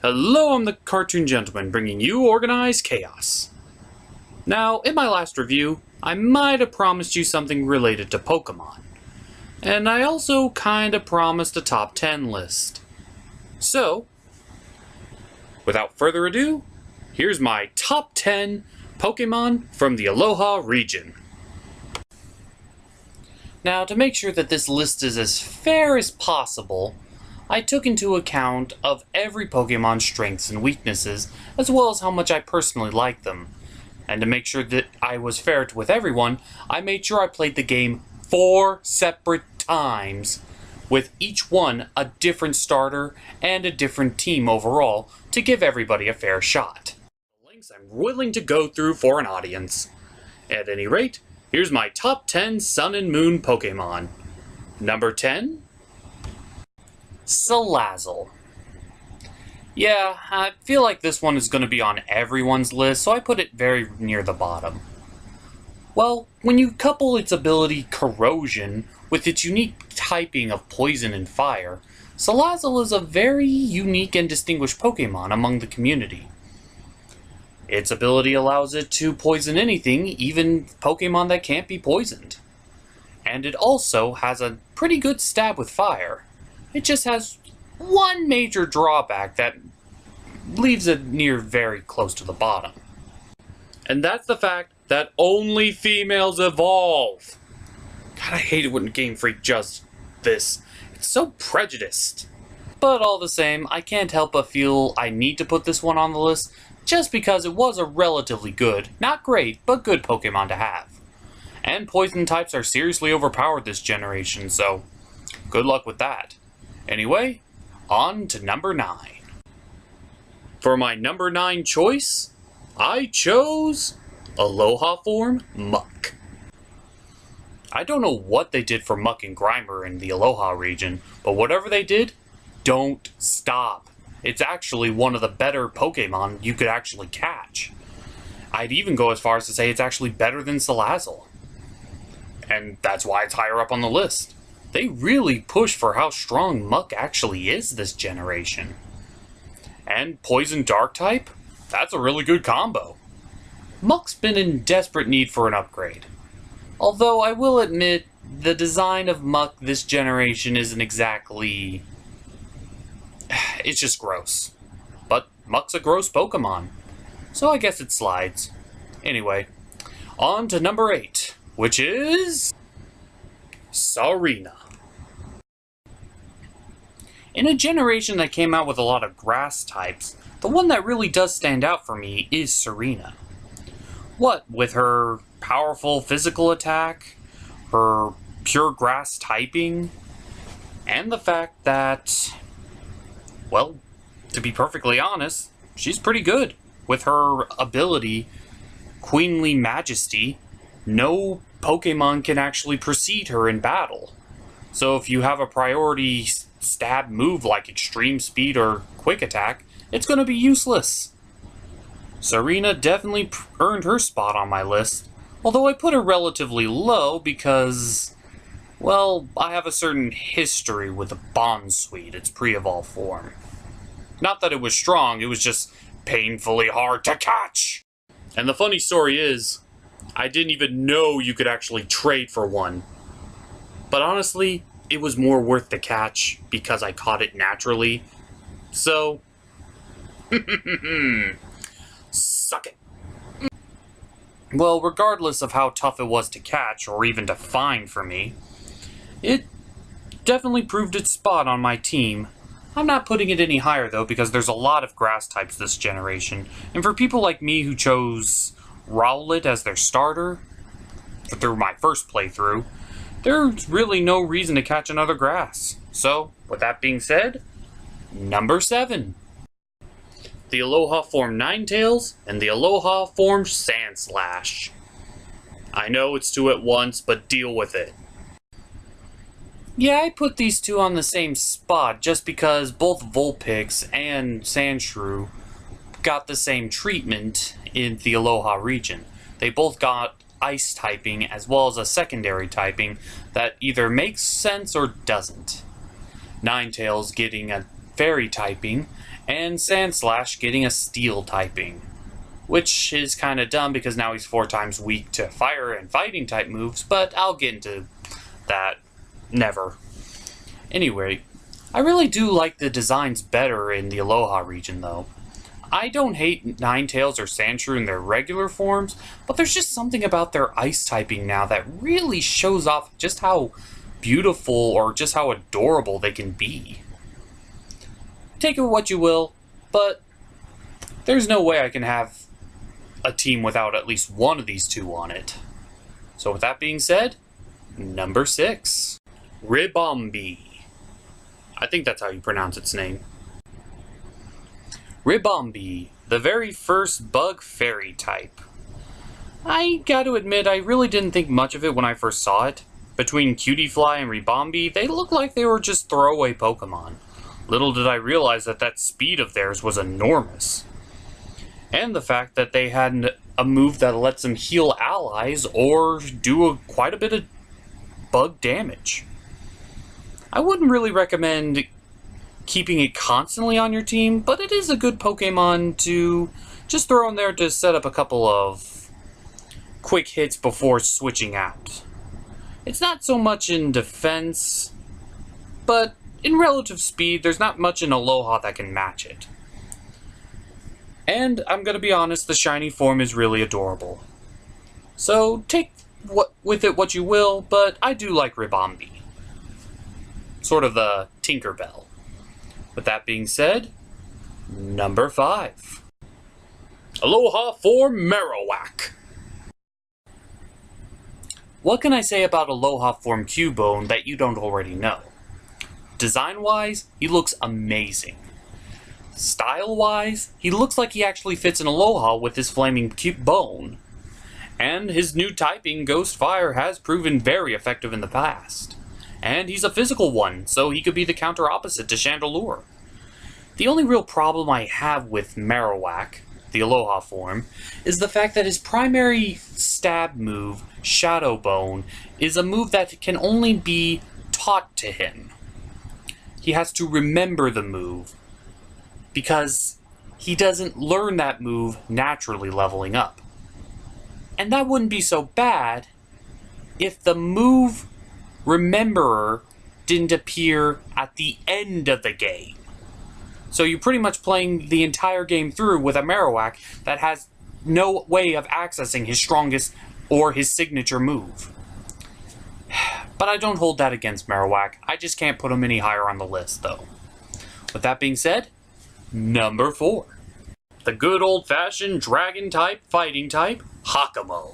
Hello, I'm the Cartoon Gentleman, bringing you organized chaos. Now, in my last review, I might have promised you something related to Pokemon. And I also kinda promised a top 10 list. So, without further ado, here's my top 10 Pokemon from the Aloha region. Now, to make sure that this list is as fair as possible, I took into account of every Pokemon's strengths and weaknesses, as well as how much I personally like them. And to make sure that I was fair with everyone, I made sure I played the game 4 separate times, with each one a different starter and a different team overall, to give everybody a fair shot. Links I'm willing to go through for an audience. At any rate, here's my top 10 Sun and Moon Pokemon. Number 10? Salazzle. Yeah, I feel like this one is going to be on everyone's list, so I put it very near the bottom. Well, when you couple its ability Corrosion with its unique typing of Poison and Fire, Salazzle is a very unique and distinguished Pokemon among the community. Its ability allows it to poison anything, even Pokemon that can't be poisoned. And it also has a pretty good stab with fire. It just has one major drawback that leaves it near very close to the bottom. And that's the fact that only females evolve. God, I hate it when Game Freak does this. It's so prejudiced. But all the same, I can't help but feel I need to put this one on the list just because it was a relatively good, not great, but good Pokemon to have. And poison types are seriously overpowered this generation, so good luck with that. Anyway, on to number 9. For my number 9 choice, I chose Aloha form Muck. I don't know what they did for Muck and Grimer in the Aloha region, but whatever they did, don't stop. It's actually one of the better Pokemon you could actually catch. I'd even go as far as to say it's actually better than Salazzle. And that's why it's higher up on the list. They really push for how strong Muck actually is this generation. And Poison Dark type? That's a really good combo. Muck's been in desperate need for an upgrade. Although I will admit, the design of Muck this generation isn't exactly... It's just gross. But Muck's a gross Pokemon, so I guess it slides. Anyway, on to number 8, which is... Sarina. In a generation that came out with a lot of grass types, the one that really does stand out for me is Sarina. What with her powerful physical attack, her pure grass typing, and the fact that, well, to be perfectly honest, she's pretty good. With her ability, Queenly Majesty, no Pokemon can actually precede her in battle. So if you have a priority stab move like Extreme Speed or Quick Attack, it's going to be useless. Sarina definitely earned her spot on my list, although I put her relatively low because, well, I have a certain history with the Bonsweet, its pre-evolved form. Not that it was strong, it was just painfully hard to catch. And the funny story is, I didn't even know you could actually trade for one. But honestly, it was more worth the catch because I caught it naturally. So, suck it. Well, regardless of how tough it was to catch or even to find for me, it definitely proved its spot on my team. I'm not putting it any higher though because there's a lot of grass types this generation, and for people like me who chose Rowlet as their starter through my first playthrough, there's really no reason to catch another grass. So, with that being said, number 7. The Aloha form Ninetales and the Aloha form Sandslash. I know it's 2 at once, but deal with it. Yeah, I put these two on the same spot just because both Vulpix and Sandshrew got the same treatment in the Aloha region. They both got ice typing as well as a secondary typing that either makes sense or doesn't. Ninetales getting a fairy typing and Sandslash getting a Steel typing, which is kind of dumb because now he's 4 times weak to fire and fighting type moves, but I'll get into that never. Anyway, I really do like the designs better in the Aloha region though. I don't hate Ninetales or Sandshrew in their regular forms, but there's just something about their ice typing now that really shows off just how beautiful or just how adorable they can be. Take it what you will, but there's no way I can have a team without at least one of these two on it. So with that being said, number 6, Ribombee. I think that's how you pronounce its name. Ribombee, the very first bug fairy type. I gotta admit, I really didn't think much of it when I first saw it. Between Cutiefly and Ribombee, they looked like they were just throwaway Pokemon. Little did I realize that that speed of theirs was enormous. And the fact that they had a move that lets them heal allies or do quite a bit of bug damage. I wouldn't really recommend keeping it constantly on your team, but it is a good Pokemon to just throw in there to set up a couple of quick hits before switching out. It's not so much in defense, but in relative speed, there's not much in Aloha that can match it. And I'm gonna be honest, the shiny form is really adorable. So take with it what you will, but I do like Ribombee. Sort of the Tinkerbell. With that being said, number 5. Aloha for Marowak. What can I say about Aloha form Cubone that you don't already know? Design-wise, he looks amazing. Style-wise, he looks like he actually fits in Aloha with his flaming bone. And his new typing, Ghost Fire, has proven very effective in the past. And he's a physical one, so he could be the counter-opposite to Chandelure. The only real problem I have with Marowak, the Aloha form, is the fact that his primary stab move, Shadow Bone, is a move that can only be taught to him. He has to remember the move, because he doesn't learn that move naturally leveling up. And that wouldn't be so bad if the move Rememberer didn't appear at the end of the game. So you're pretty much playing the entire game through with a Marowak that has no way of accessing his strongest or his signature move. But I don't hold that against Marowak. I just can't put him any higher on the list, though. With that being said, number 4. The good old-fashioned dragon-type, fighting type, Hakamo.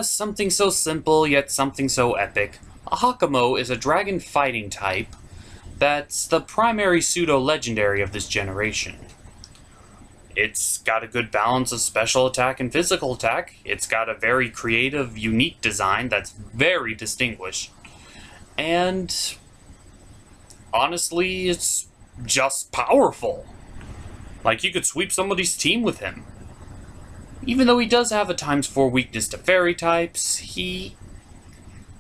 Something so simple, yet something so epic. A Hakamo is a dragon fighting type that's the primary pseudo-legendary of this generation. It's got a good balance of special attack and physical attack. It's got a very creative, unique design that's very distinguished. And honestly, it's just powerful. Like, you could sweep somebody's team with him. Even though he does have a ×4 weakness to fairy types, he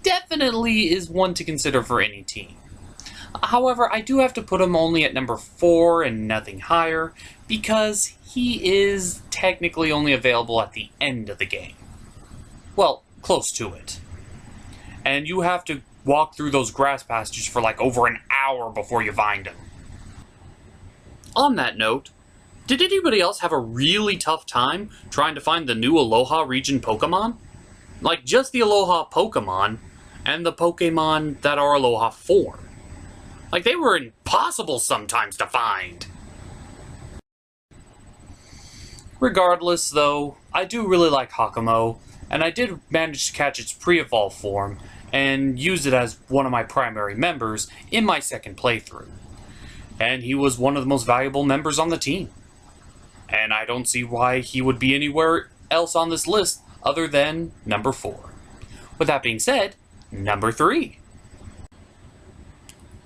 definitely is one to consider for any team. However, I do have to put him only at number 4 and nothing higher, because he is technically only available at the end of the game. Well, close to it. And you have to walk through those grass pastures for like over an hour before you find him. On that note, did anybody else have a really tough time trying to find the new Aloha region Pokemon? Like, just the Aloha Pokemon and the Pokemon that are Aloha form. Like, they were impossible sometimes to find. Regardless, though, I do really like Hakamo, and I did manage to catch its pre-evolve form and use it as one of my primary members in my second playthrough. And he was one of the most valuable members on the team. And I don't see why he would be anywhere else on this list other than number 4. With that being said, number 3.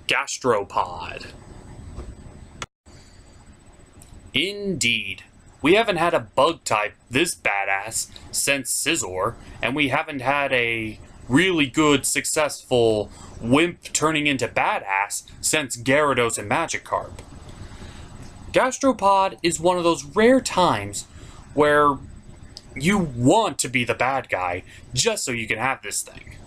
Gastropod. Indeed. We haven't had a bug type this badass since Scizor, and we haven't had a really good, successful wimp turning into badass since Gyarados and Magikarp. Gastropod is one of those rare times where you want to be the bad guy just so you can have this thing.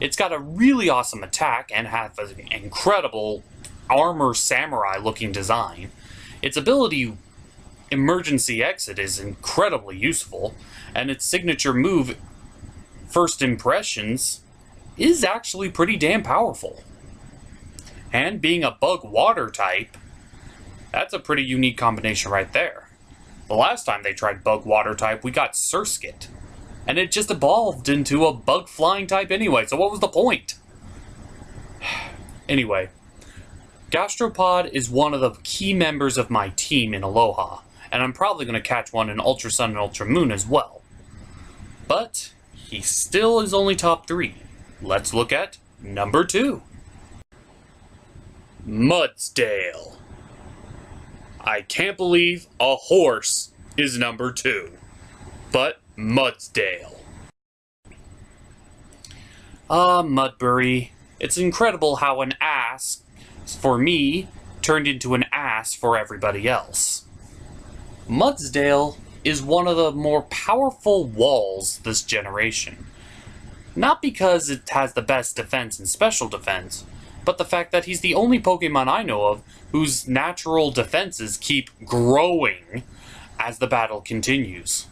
It's got a really awesome attack and has an incredible armor samurai looking design. Its ability Emergency Exit is incredibly useful, and its signature move First Impressions is actually pretty damn powerful. And being a bug water type, that's a pretty unique combination right there. The last time they tried bug water type, we got Surskit. And it just evolved into a bug flying type anyway, so what was the point? Anyway, Gastropod is one of the key members of my team in Aloha, and I'm probably going to catch one in Ultra Sun and Ultra Moon as well. But he still is only top 3. Let's look at number 2. Mudsdale. I can't believe a horse is number 2. But Mudsdale. Mudbury. It's incredible how an ass, for me, turned into an ass for everybody else. Mudsdale is one of the more powerful walls this generation. Not because it has the best defense and special defense, but the fact that he's the only Pokemon I know of whose natural defenses keep growing as the battle continues.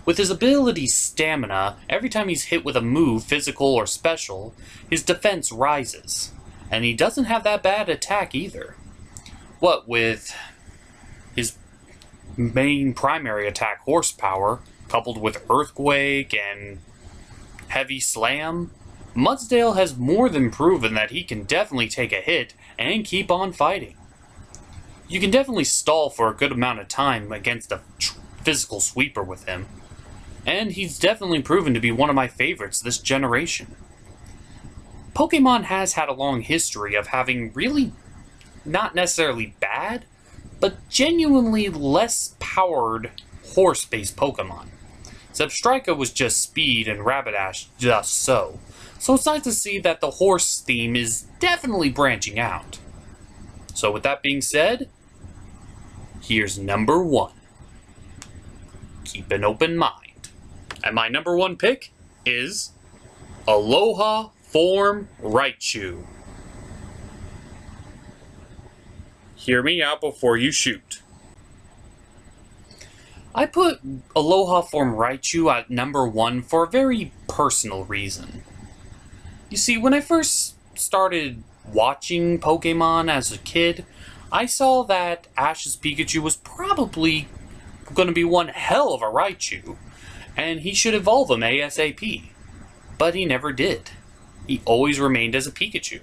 With his ability Stamina, every time he's hit with a move, physical or special, his defense rises. And he doesn't have that bad attack either. What with his main primary attack Horsepower, coupled with Earthquake and Heavy Slam, Mudsdale has more than proven that he can definitely take a hit and keep on fighting. You can definitely stall for a good amount of time against a physical sweeper with him, and he's definitely proven to be one of my favorites this generation. Pokemon has had a long history of having really not necessarily bad, but genuinely less powered horse-based Pokemon. Zebstrika was just speed and Rapidash just so. So it's nice to see that the horse theme is definitely branching out. So with that being said, here's number 1. Keep an open mind. And my number 1 pick is Aloha Form Raichu. Hear me out before you shoot. I put Aloha Form Raichu at number 1 for a very personal reason. You see, when I first started watching Pokemon as a kid, I saw that Ash's Pikachu was probably going to be one hell of a Raichu, and he should evolve him ASAP. But he never did. He always remained as a Pikachu,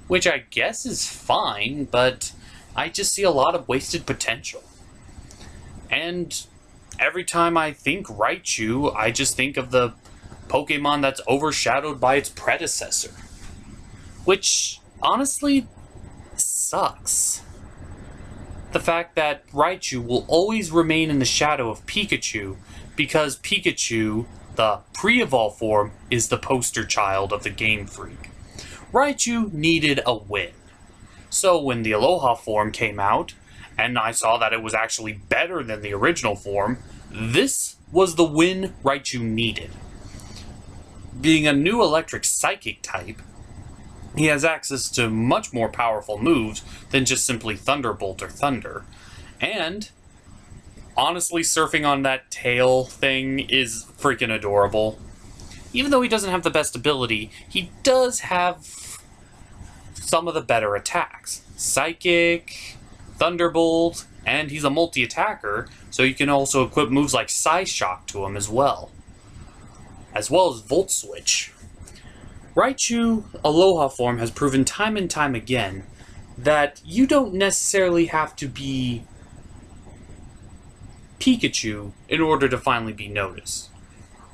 which I guess is fine, but I just see a lot of wasted potential. And every time I think Raichu, I just think of the Pokemon that's overshadowed by its predecessor. Which, honestly, sucks. The fact that Raichu will always remain in the shadow of Pikachu because Pikachu, the pre-evolved form, is the poster child of the Game Freak. Raichu needed a win. So when the Aloha form came out, and I saw that it was actually better than the original form, this was the win Raichu needed. Being a new electric psychic type, he has access to much more powerful moves than just simply Thunderbolt or Thunder. And honestly, surfing on that tail thing is freaking adorable. Even though he doesn't have the best ability, he does have some of the better attacks. Psychic, Thunderbolt, and he's a multi-attacker, so you can also equip moves like Psyshock to him as well as Volt Switch. Raichu Aloha form has proven time and time again that you don't necessarily have to be Pikachu in order to finally be noticed.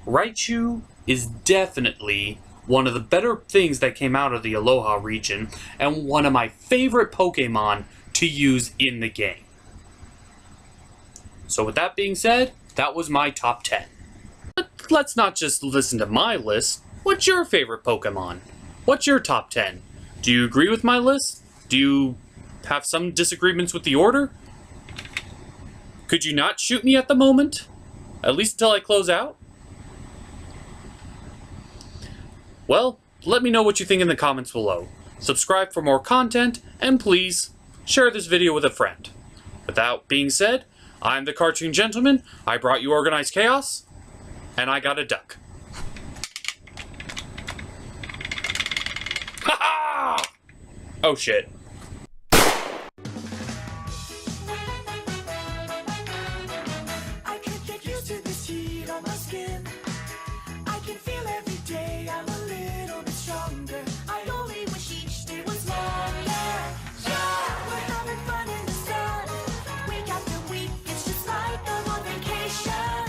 Raichu is definitely one of the better things that came out of the Aloha region, and one of my favorite Pokemon to use in the game. So with that being said, that was my top 10. But let's not just listen to my list. What's your favorite Pokemon? What's your top 10? Do you agree with my list? Do you have some disagreements with the order? Could you not shoot me at the moment? At least until I close out? Well, let me know what you think in the comments below. Subscribe for more content, and please, share this video with a friend. With that being said, I'm the Cartoon Gentleman, I brought you organized chaos, and I got a duck. Ha ha! Oh shit.